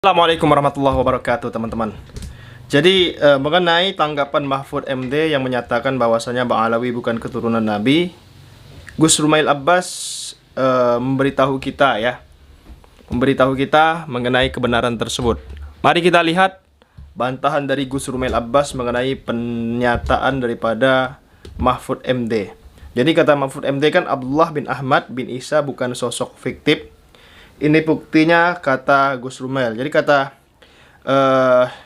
Assalamualaikum warahmatullahi wabarakatuh, teman-teman. Jadi mengenai tanggapan Mahfud MD yang menyatakan bahwasanya Bang Alawi bukan keturunan Nabi, Gus Rumail Abbas memberitahu kita mengenai kebenaran tersebut. Mari kita lihat bantahan dari Gus Rumail Abbas mengenai pernyataan daripada Mahfud MD. Jadi kata Mahfud MD kan Abdullah bin Ahmad bin Isa bukan sosok fiktif. Ini buktinya kata Gus Rumail. Jadi kata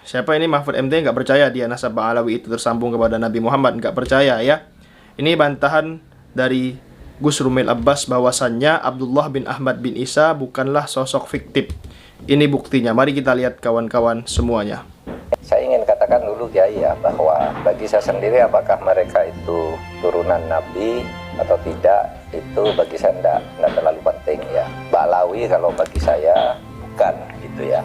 siapa ini Mahfud MD nggak percaya dia nasab Bang Alawi itu tersambung kepada Nabi Muhammad, nggak percaya ya. Ini bantahan dari Gus Rumail Abbas bahwasannya Abdullah bin Ahmad bin Isa bukanlah sosok fiktif. Ini buktinya. Mari kita lihat kawan-kawan semuanya. Saya ingin katakan dulu ya bahwa bagi saya sendiri apakah mereka itu turunan Nabi atau tidak, itu bagi saya tidak terlalu penting ya. Ba'alawi kalau bagi saya bukan gitu ya,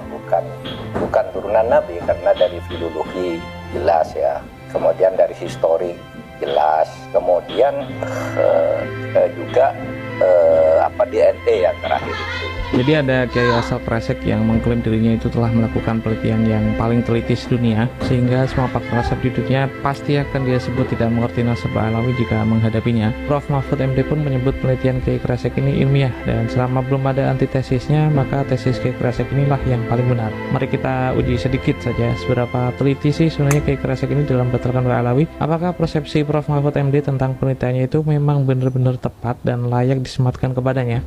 bukan turunan Nabi karena dari filologi jelas ya, kemudian dari histori jelas, kemudian juga DNT yang terakhir itu. Jadi ada Kiai asal Kresek yang mengklaim dirinya itu telah melakukan penelitian yang paling teliti sedunia, sehingga semua pakar nasab di dunia pasti akan dia sebut tidak mengerti nasab Alawi jika menghadapinya. Prof. Mahfud MD pun menyebut penelitian Kiai Kresek ini ilmiah, dan selama belum ada antitesisnya, maka tesis Kiai Kresek inilah yang paling benar. Mari kita uji sedikit saja seberapa teliti sih sebenarnya Kiai Kresek ini dalam membatalkan Alawi. Apakah persepsi Prof. Mahfud MD tentang penelitiannya itu memang benar-benar tepat dan layak disematkan kepadanya?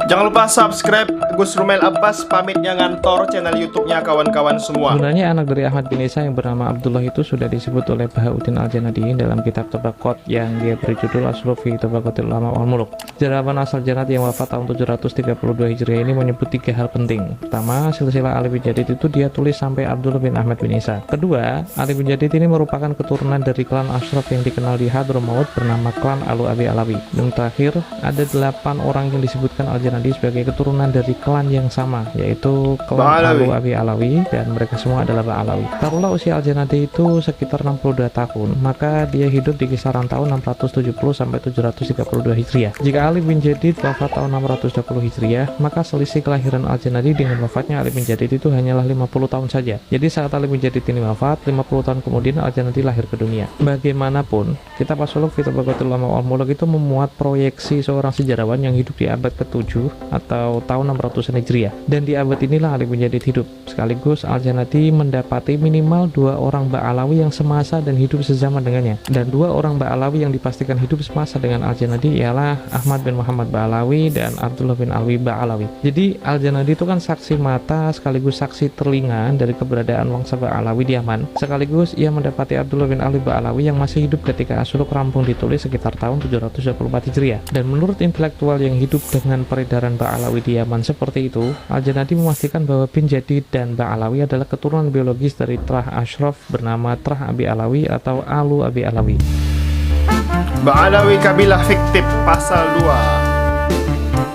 Jangan lupa subscribe Gus Rumail Abbas pamitnya ngantor channel YouTube-nya kawan-kawan semua. Sebenarnya anak dari Ahmad bin Isa yang bernama Abdullah itu sudah disebut oleh Bahauddin Al-Janadi dalam kitab Tabaqat yang dia beri judul Aslu fi Tabaqatil Ulama wal Muluk. Sejarawan asal Janat yang wafat tahun 732 Hijriah ini menyebut 3 hal penting. Pertama, silsilah Ali bin Jadid itu dia tulis sampai Abdullah bin Ahmad bin Isa. Kedua, Ali bin Jadid ini merupakan keturunan dari klan Ashraf yang dikenal di Hadramaut bernama klan Alu Abi Alawi. Yang terakhir, ada 8 orang yang disebutkan Al-Janadi sebagai keturunan dari klan yang sama, yaitu klan Alu Abi Alawi, dan mereka semua adalah Ba'alawi. Taruhlah usia Al-Janadi itu sekitar 62 tahun, maka dia hidup di kisaran tahun 670 sampai 732 Hijriah. Jika Ali bin Jadid wafat tahun 620 Hijriah, maka selisih kelahiran Al-Janadi dengan wafatnya Ali bin Jadid itu hanyalah 50 tahun saja. Jadi saat Ali bin Jadid ini wafat, 50 tahun kemudian Al-Janadi lahir ke dunia. Bagaimanapun, kitab As-Suluk fi Tabaqatil Ulama wal Muluk itu memuat proyeksi seorang sejarawan yang hidup di abad ke-7 atau tahun 600-an Hijriah, dan di abad inilah Ali bin Jadid hidup. Sekaligus Al-Janadi mendapati minimal 2 orang Ba'alawi yang semasa dan hidup sezaman dengannya, dan 2 orang Ba'alawi yang dipastikan hidup semasa dengan Al-Janadi ialah Ahmad bin Muhammad Ba'alawi dan Abdullah bin Alwi Ba'alawi. Jadi Al-Janadi itu kan saksi mata sekaligus saksi telinga dari keberadaan wangsa Ba'alawi di Yaman, sekaligus ia mendapati Abdullah bin Alwi Ba'alawi yang masih hidup ketika As-Suluk rampung ditulis sekitar tahun 724 Hijriah. Dan menurut intelektual yang hidup dengan peredaran Ba'alawi di Yaman seperti itu, Al-Janadi memastikan bahwa bin Jadid dan Ba'alawi adalah keturunan biologis dari Trah Ashraf bernama Trah Abi Alawi atau Alu Abi Alawi. Ba'alawi kabilah fiktif pasal 2.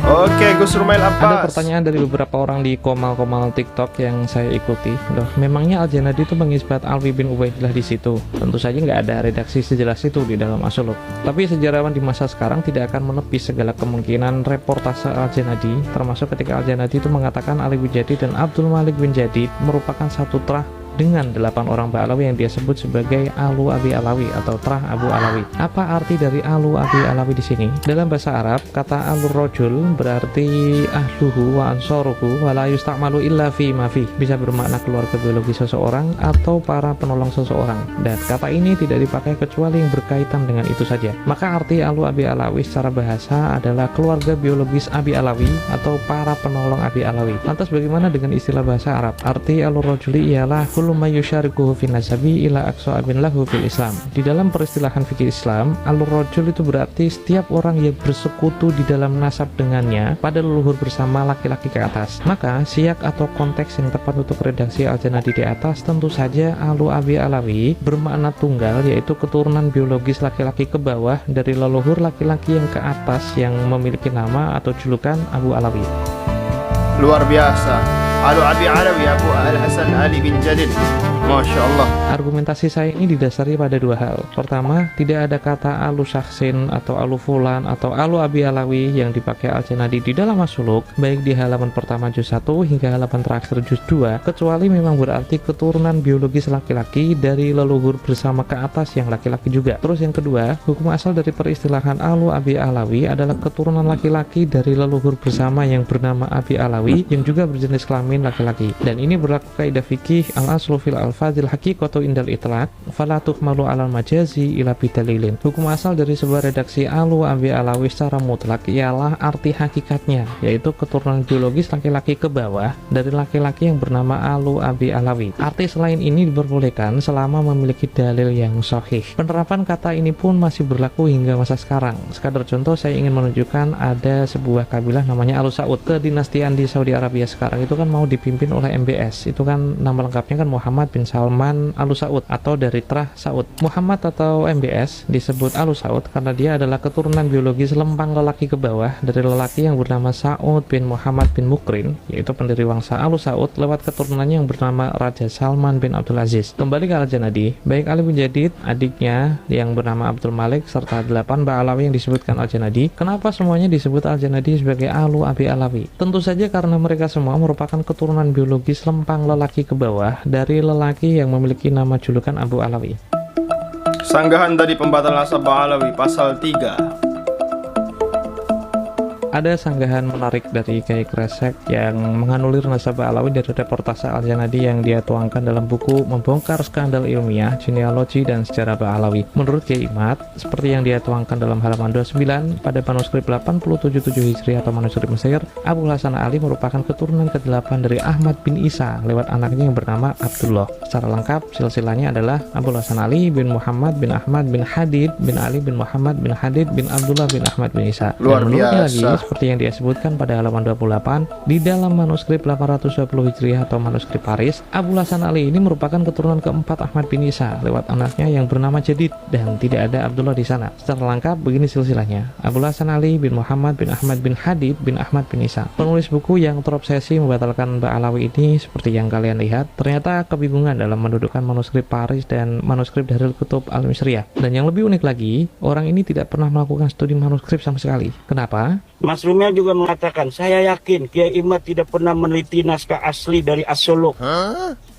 Oke, Gus Rumail Abbas. Ada pertanyaan dari beberapa orang di komal-komal TikTok yang saya ikuti. Loh, memangnya Al-Janadi itu mengisbat Alwi bin Ubaidillah di situ? Tentu saja nggak ada redaksi sejelas itu di dalam As-Suluk. Tapi sejarawan di masa sekarang tidak akan menepis segala kemungkinan reportase Al-Janadi, termasuk ketika Al-Janadi itu mengatakan Ali bin Jadid dan Abdul Malik bin Jadid merupakan satu trah dengan 8 orang Ba'alawi yang dia sebut sebagai Alu Abi Alawi atau Trah Abu Alawi. Apa arti dari Alu Abi Alawi di sini? Dalam bahasa Arab, kata alur rojul berarti ahluhu wa ansoruhu wa la yusta'malu illa fi ma fi. Bisa bermakna keluarga biologi seseorang atau para penolong seseorang. Dan kata ini tidak dipakai kecuali yang berkaitan dengan itu saja. Maka arti Alu Abi Alawi secara bahasa adalah keluarga biologis Abi Alawi atau para penolong Abi Alawi. Lantas bagaimana dengan istilah bahasa Arab? Arti alur rojuli ialah kullu may yusyarikuhu fi nasabi ila aqsa abin lahu fil Islam. Di dalam peristilahan fikih Islam, alur rajul itu berarti setiap orang yang bersekutu di dalam nasab dengannya pada leluhur bersama laki-laki ke atas. Maka siyak atau konteks yang tepat untuk redaksi Al-Janadi di atas tentu saja Alu Abi Alawi bermakna tunggal, yaitu keturunan biologis laki-laki ke bawah dari leluhur laki-laki yang ke atas yang memiliki nama atau julukan Abu Alawi. Luar biasa. Alu Abi Alawi Abu Al-Hasan Ali bin Jadid. Masya Allah. Argumentasi saya ini didasari pada dua hal. Pertama, tidak ada kata alu syaksin atau alu fulan atau alu Abi Alawi yang dipakai Al-Janadi di dalam As-Suluk, baik di halaman pertama juz 1 hingga halaman terakhir juz 2, kecuali memang berarti keturunan biologis laki-laki dari leluhur bersama ke atas yang laki-laki juga. Terus yang kedua, hukum asal dari peristilahan alu Abi Alawi adalah keturunan laki-laki dari leluhur bersama yang bernama Abi Alawi yang juga berjenis kelamin laki-laki. Dan ini berlaku kaidah fikih al-aslu fil al-fadil haqiqatu indal itlaq fala tuhmalu alal majazi ila bidalilin. Hukum asal dari sebuah redaksi alu Abi Alawi secara mutlak ialah arti hakikatnya, yaitu keturunan biologis laki-laki ke bawah dari laki-laki yang bernama alu Abi Alawi. Arti selain ini diperbolehkan selama memiliki dalil yang sahih. Penerapan kata ini pun masih berlaku hingga masa sekarang. Sekadar contoh, saya ingin menunjukkan ada sebuah kabilah namanya Alu Saud. Kedinastian di Saudi Arabia sekarang itu kan mau dipimpin oleh MBS. Itu kan nama lengkapnya kan Muhammad bin Salman Alu Saud atau dari Trah Saud. Muhammad atau MBS disebut Alu Saud karena dia adalah keturunan biologis lempang lelaki ke bawah dari lelaki yang bernama Saud bin Muhammad bin Mukrin, yaitu pendiri wangsa Alu Saud, lewat keturunannya yang bernama Raja Salman bin Abdul Aziz. Kembali ke Al-Janadi, baik Ali bin Jadid, adiknya yang bernama Abdul Malik, serta 8 Ba'alawi yang disebutkan Al-Janadi. Kenapa semuanya disebut Al-Janadi sebagai Alu Abi Alawi? Tentu saja karena mereka semua merupakan keturunan biologis lempang lelaki ke bawah dari lelaki yang memiliki nama julukan Abu Alawi. Sanggahan dari pembatal nasab Ba'alawi pasal 3. Ada sanggahan menarik dari Kiai Kresek yang menganulir nasab Alawi dari reportase Al-Janadi yang dia tuangkan dalam buku Membongkar Skandal Ilmiah, Genealogi dan Sejarah Ba'alawi. Menurut Kiai Imad, seperti yang dia tuangkan dalam halaman 29 pada manuskrip 877 Hijriah atau manuskrip Mesir, Abu Hasan Ali merupakan keturunan ke-8 dari Ahmad bin Isa lewat anaknya yang bernama Abdullah. Secara lengkap, silsilahnya adalah Abu Hasan Ali bin Muhammad bin Ahmad bin Hadid bin Ali bin Muhammad bin Hadid bin Abdullah bin Ahmad bin Isa. Luar Dan menurutnya biasa. lagi, seperti yang dia sebutkan pada halaman 28 di dalam manuskrip 820 Hijriah atau manuskrip Paris, Abu Hasan Ali ini merupakan keturunan keempat Ahmad bin Isa lewat anaknya yang bernama Jadid, dan tidak ada Abdullah di sana. Secara lengkap begini silsilahnya: Abu Hasan Ali bin Muhammad bin Ahmad bin Hadid bin Ahmad bin Isa. Penulis buku yang terobsesi membatalkan Ba'alawi ini, seperti yang kalian lihat, ternyata kebingungan dalam mendudukkan manuskrip Paris dan manuskrip Darul Kutub Al-Misriyah. Dan yang lebih unik lagi, orang ini tidak pernah melakukan studi manuskrip sama sekali. Kenapa? Mas Rumel juga mengatakan, saya yakin Kiai Imad tidak pernah meneliti naskah asli dari As-Suluk.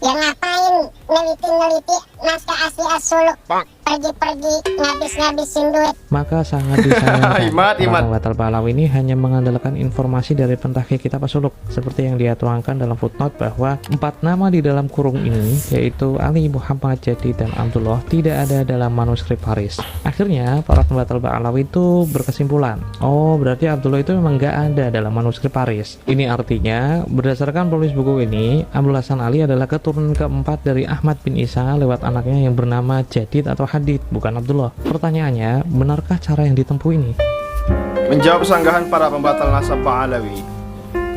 Ya ngapain neliti-neliti naskah asli As-Suluk? Pergi-pergi ngabis-ngabisin duit. Maka sangat disayangkan Imad. para pembatal Ba'alawi ini hanya mengandalkan informasi dari pentahqiq kitab As-Suluk, seperti yang dia tuangkan dalam footnote bahwa 4 nama di dalam kurung ini, yaitu Ali, Muhammad, Jadid, dan Abdullah, tidak ada dalam manuskrip Paris. Akhirnya para pembatal Ba'alawi itu berkesimpulan, oh berarti Abdullah itu memang nggak ada dalam manuskrip Paris. Ini artinya berdasarkan penulis buku ini, Abu Hasan Ali adalah keturunan keempat dari Ahmad bin Isa lewat anaknya yang bernama Jadid atau Hadid, bukan Abdullah. Pertanyaannya, benarkah cara yang ditempuh ini? Menjawab sanggahan para pembatal nasab Ba'alawi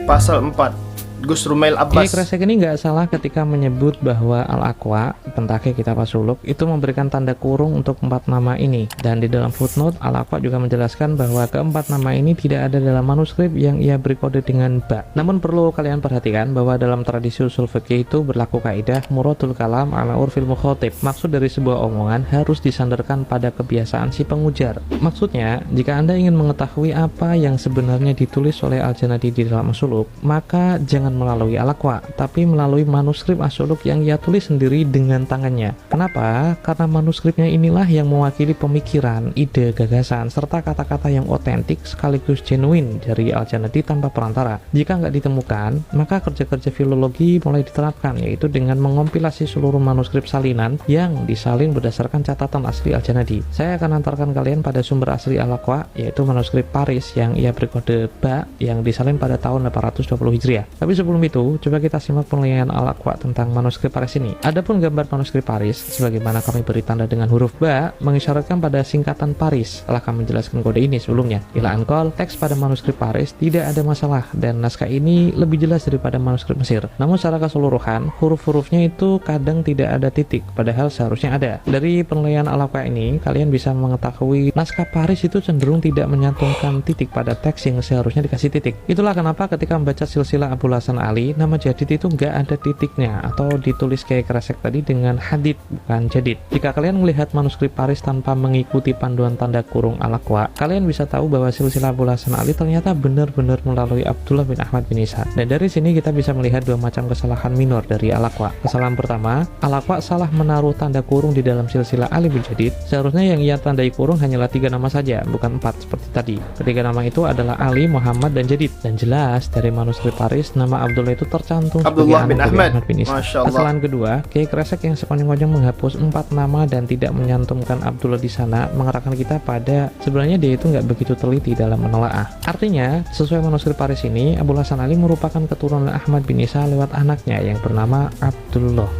pasal 4. Gus Rumail Kiai Abbas. Kresek ini nggak salah ketika menyebut bahwa Al-Aqwa, pentahqiq kitab As-Suluk, itu memberikan tanda kurung untuk 4 nama ini. Dan di dalam footnote, Al-Aqwa juga menjelaskan bahwa keempat nama ini tidak ada dalam manuskrip yang ia beri kode dengan ba. Namun perlu kalian perhatikan bahwa dalam tradisi usul fikih itu berlaku kaidah muradul kalam ala urfil mukhatib. Maksud dari sebuah omongan harus disandarkan pada kebiasaan si pengujar. Maksudnya, jika Anda ingin mengetahui apa yang sebenarnya ditulis oleh Al-Janadi di dalam As-Suluk, maka jangan melalui Al-Aqwa, tapi melalui manuskrip As-Suluk yang ia tulis sendiri dengan tangannya. Kenapa? Karena manuskripnya inilah yang mewakili pemikiran, ide, gagasan, serta kata-kata yang otentik sekaligus genuine dari Al-Janadi tanpa perantara. Jika nggak ditemukan, maka kerja-kerja filologi mulai diterapkan, yaitu dengan mengompilasi seluruh manuskrip salinan yang disalin berdasarkan catatan asli Al-Janadi. Saya akan antarkan kalian pada sumber asli Al-Aqwa, yaitu manuskrip Paris yang ia berkode ba yang disalin pada tahun 820 Hijriah. Tapi sebelum itu, coba kita simak penilaian Al-Aqwa tentang manuskrip Paris ini. Adapun gambar manuskrip Paris, sebagaimana kami beri tanda dengan huruf ba, mengisyaratkan pada singkatan Paris. Setelah kami menjelaskan kode ini sebelumnya, ila ankol, teks pada manuskrip Paris tidak ada masalah, dan naskah ini lebih jelas daripada manuskrip Mesir. Namun secara keseluruhan, huruf-hurufnya itu kadang tidak ada titik, padahal seharusnya ada. Dari penilaian Al-Aqwa ini, kalian bisa mengetahui naskah Paris itu cenderung tidak menyantumkan titik pada teks yang seharusnya dikasih titik. Itulah kenapa ketika membaca silsilah Abu Hasan Hasan Ali, nama Jadid itu nggak ada titiknya atau ditulis kayak kresek tadi dengan hadid bukan jadid. Jika kalian melihat manuskrip Paris tanpa mengikuti panduan tanda kurung Al-Aqwa, kalian bisa tahu bahwa silsilah Abul Hasan Ali ternyata benar-benar melalui Abdullah bin Ahmad bin Isa. Dan dari sini kita bisa melihat dua macam kesalahan minor dari Al-Aqwa. Kesalahan pertama, Al-Aqwa salah menaruh tanda kurung di dalam silsilah Ali bin Jadid. Seharusnya yang ia tandai kurung hanyalah 3 nama saja, bukan 4 seperti tadi. Ketiga nama itu adalah Ali, Muhammad, dan Jadid. Dan jelas dari manuskrip Paris nama Abdullah itu tercantum Abdullah bin sebagai Ahmad bin Isa. Masya Allah. Kesalahan kedua, Kiai Kresek yang sekonyong-konyong menghapus 4 nama dan tidak menyantumkan Abdullah di sana mengarahkan kita pada sebenarnya dia itu nggak begitu teliti dalam menelaah. Artinya, sesuai manuskrip Paris ini, Abul Hasan Ali merupakan keturunan Ahmad bin Isa lewat anaknya yang bernama Abdullah.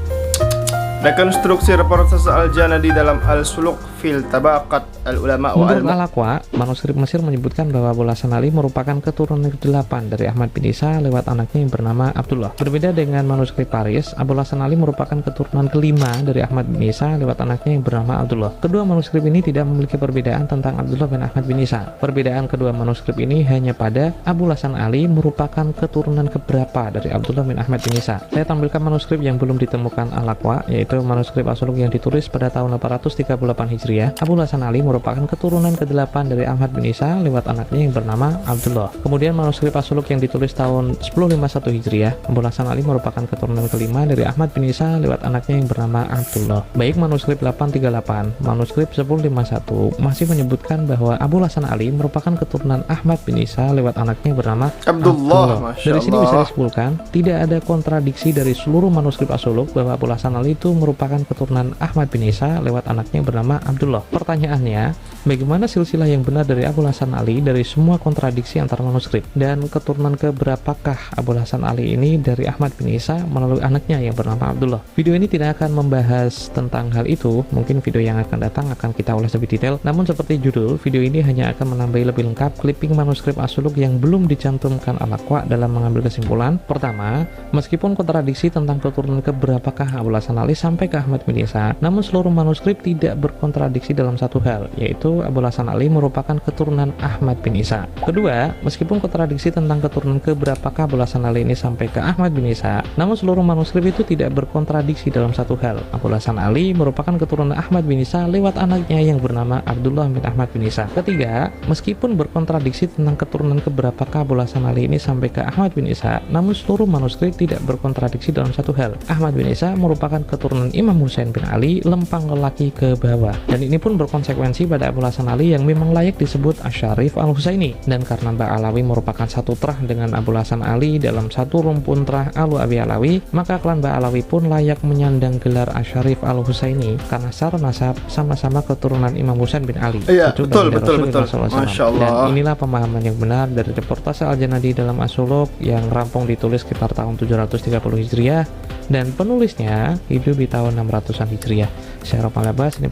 Rekonstruksi reportase Al-Janadi dalam Al-Suluk fil Tabaqat Al-Ulama wa Menurut Al-Aqwa, manuskrip Mesir menyebutkan bahwa Abul Hasan Ali merupakan keturunan ke-8 dari Ahmad bin Isa lewat anaknya yang bernama Abdullah. Berbeda dengan manuskrip Paris, Abul Hasan Ali merupakan keturunan ke-5 dari Ahmad bin Isa lewat anaknya yang bernama Abdullah. Kedua manuskrip ini tidak memiliki perbedaan tentang Abdullah bin Ahmad bin Isa. Perbedaan kedua manuskrip ini hanya pada Abul Hasan Ali merupakan keturunan keberapa dari Abdullah bin Ahmad bin Isa. Saya tampilkan manuskrip yang belum ditemukan Al-Aqwa, yaitu manuskrip As-Suluk yang ditulis pada tahun 838 Hijriah. Abul Hasan Ali merupakan keturunan ke-8 dari Ahmad bin Isa lewat anaknya yang bernama Abdullah. Kemudian manuskrip As-Suluk yang ditulis tahun 1051 Hijriah, Abul Hasan Ali merupakan keturunan ke-5 dari Ahmad bin Isa lewat anaknya yang bernama Abdullah. Baik manuskrip 838, manuskrip 1051 masih menyebutkan bahwa Abul Hasan Ali merupakan keturunan Ahmad bin Isa lewat anaknya yang bernama Abdullah. Masya Dari sini bisa Allah. disimpulkan, tidak ada kontradiksi dari seluruh manuskrip As-Suluk bahwa Abul Hasan Ali itu merupakan keturunan Ahmad bin Isa lewat anaknya yang bernama Abdullah. Pertanyaannya, bagaimana silsilah yang benar dari Abul Hasan Ali dari semua kontradiksi antar manuskrip? Dan keturunan keberapakah Abul Hasan Ali ini dari Ahmad bin Isa melalui anaknya yang bernama Abdullah? Video ini tidak akan membahas tentang hal itu, mungkin video yang akan datang akan kita ulas lebih detail. Namun seperti judul, video ini hanya akan menambahi lebih lengkap clipping manuskrip As-Suluk yang belum dicantumkan Al-Aqwa dalam mengambil kesimpulan. Pertama, meskipun kontradiksi tentang keturunan keberapakah Abul Hasan Ali sampai ke Ahmad bin Isa, namun seluruh manuskrip tidak berkontradiksi dalam satu hal, yaitu Abul Hasan Ali merupakan keturunan Ahmad bin Isa. Kedua, meskipun kontradiksi tentang keturunan keberapakah Abul Hasan Ali ini sampai ke Ahmad bin Isa, namun seluruh manuskrip itu tidak berkontradiksi dalam satu hal. Abul Hasan Ali merupakan keturunan Ahmad bin Isa lewat anaknya yang bernama Abdullah bin Ahmad bin Isa. Ketiga, meskipun berkontradiksi tentang keturunan keberapakah Abul Hasan Ali ini sampai ke Ahmad bin Isa, namun seluruh manuskrip tidak berkontradiksi dalam satu hal. Ahmad bin Isa merupakan keturunan Imam Husain bin Ali lempang lelaki ke bawah, dan ini pun berkonsekuensi pada Abul Hasan Ali yang memang layak disebut Asy-Syarif Al-Husaini. Dan karena Mbak Alawi merupakan satu terah dengan Abul Hasan Ali dalam satu rumpun terah Alwi Alawi, maka klan Mbak Alawi pun layak menyandang gelar Asy-Syarif Al-Husaini karena secara nasab sama-sama keturunan Imam Husain bin Ali. Iya, Cucu betul, baginda betul, Rasulullah betul. SAW. Masya Allah. Dan inilah pemahaman yang benar dari reportase Al-Janadi dalam As-Suluk yang rampung ditulis sekitar tahun 730 Hijriah dan penulisnya hidup di tahun 600-an Hijriah. Saya Romal Abbas, ini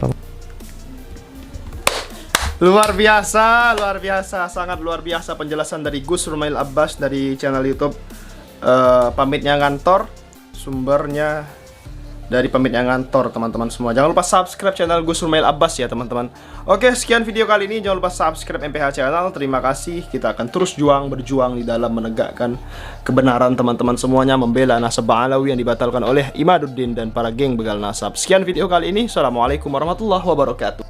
Luar biasa, sangat luar biasa penjelasan dari Gus Rumail Abbas dari channel YouTube Pamitnya Ngantor. Sumbernya dari Pamitnya Ngantor, teman-teman semua. Jangan lupa subscribe channel Gus Rumail Abbas ya, teman-teman. Oke, sekian video kali ini. Jangan lupa subscribe MPH channel. Terima kasih. Kita akan terus berjuang di dalam menegakkan kebenaran, teman-teman semuanya, membela nasab Alawi yang dibatalkan oleh Imaduddin dan para geng begal nasab. Sekian video kali ini. Assalamualaikum warahmatullahi wabarakatuh.